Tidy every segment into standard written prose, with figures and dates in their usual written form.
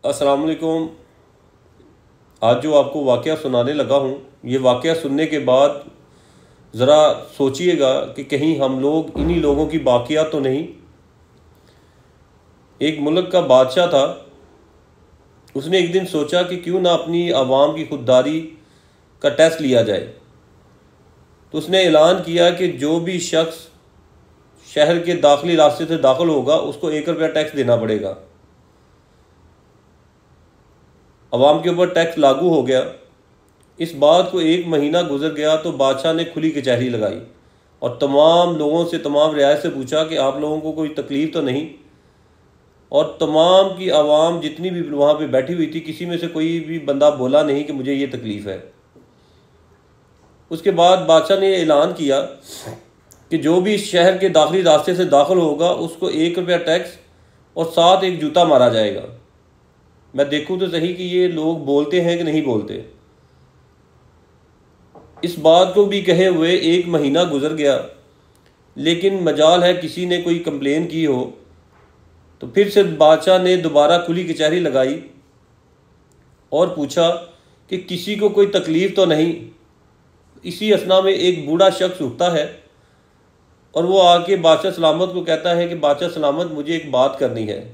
अस्सलाम वालेकुम। आज जो आपको वाक़या सुनाने लगा हूँ, ये वाक़या सुनने के बाद ज़रा सोचिएगा कि कहीं हम लोग इन्हीं लोगों की बाकियात तो नहीं। एक मुल्क का बादशाह था, उसने एक दिन सोचा कि क्यों ना अपनी आवाम की खुददारी का टेस्ट लिया जाए। तो उसने ऐलान किया कि जो भी शख्स शहर के दाखिली रास्ते से दाखिल होगा उसको 1 रुपया टैक्स देना पड़ेगा। अवाम के ऊपर टैक्स लागू हो गया। इस बात को 1 महीना गुजर गया तो बादशाह ने खुली कचहरी लगाई और तमाम लोगों से, तमाम रियासत से पूछा कि आप लोगों को कोई तकलीफ़ तो नहीं। और तमाम की आवाम जितनी भी वहाँ पे बैठी हुई थी, किसी में से कोई भी बंदा बोला नहीं कि मुझे ये तकलीफ़ है। उसके बाद बादशाह ने ऐलान किया कि जो भी शहर के दाखिली रास्ते से दाखिल होगा उसको 1 रुपया टैक्स और साथ एक जूता मारा जाएगा। मैं देखूँ तो सही कि ये लोग बोलते हैं कि नहीं बोलते। इस बात को भी कहे हुए 1 महीना गुजर गया, लेकिन मजाल है किसी ने कोई कंप्लेन की हो। तो फिर से बादशाह ने दोबारा खुली कचहरी लगाई और पूछा कि किसी को कोई तकलीफ़ तो नहीं। इसी असना में एक बूढ़ा शख्स उठता है और वो आके बादशाह सलामत को कहता है कि बादशाह सलामत, मुझे एक बात करनी है।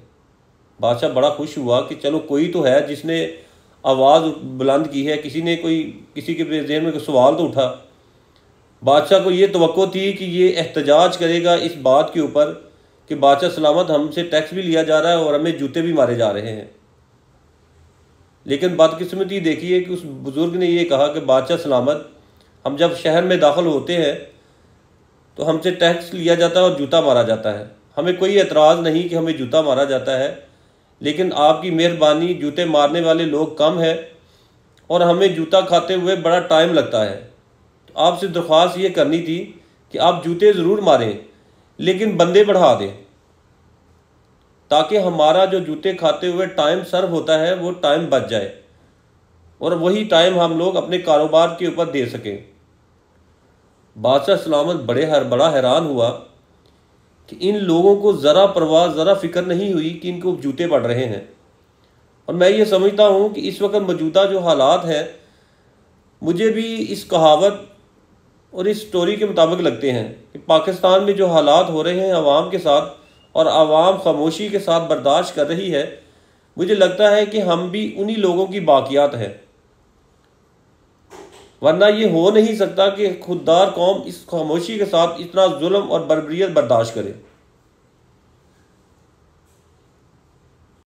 बादशाह बड़ा खुश हुआ कि चलो कोई तो है जिसने आवाज़ बुलंद की है, किसी के ज़हन में कोई सवाल तो उठा। बादशाह को ये तवक्को थी कि ये एहतजाज करेगा इस बात के ऊपर कि बादशाह सलामत, हमसे टैक्स भी लिया जा रहा है और हमें जूते भी मारे जा रहे हैं। लेकिन बदकिस्मती देखिए कि उस बुज़ुर्ग ने ये कहा कि बादशाह सलामत, हम जब शहर में दाखिल होते हैं तो हमसे टैक्स लिया जाता है और जूता मारा जाता है। हमें कोई एतराज़ नहीं कि हमें जूता मारा जाता है, लेकिन आपकी मेहरबानी, जूते मारने वाले लोग कम हैं और हमें जूता खाते हुए बड़ा टाइम लगता है। तो आपसे दरख्वास्त ये करनी थी कि आप जूते ज़रूर मारें, लेकिन बंदे बढ़ा दें, ताकि हमारा जो जूते खाते हुए टाइम सर्व होता है वो टाइम बच जाए और वही टाइम हम लोग अपने कारोबार के ऊपर दे सकें। बादशाह सलामत बड़ा हैरान हुआ कि इन लोगों को ज़रा परवाह, ज़रा फिक्र नहीं हुई कि इनको जूते पड़ रहे हैं। और मैं ये समझता हूँ कि इस वक्त मौजूदा जो हालात हैं, मुझे भी इस कहावत और इस स्टोरी के मुताबिक लगते हैं कि पाकिस्तान में जो हालात हो रहे हैं आवाम के साथ, और आवाम खामोशी के साथ बर्दाश्त कर रही है, मुझे लगता है कि हम भी उन्हीं लोगों की बाकियात है। वरना ये हो नहीं सकता कि खुददार कौम इस खामोशी के साथ इतना जुल्म और बर्बरियत बर्दाश्त करे।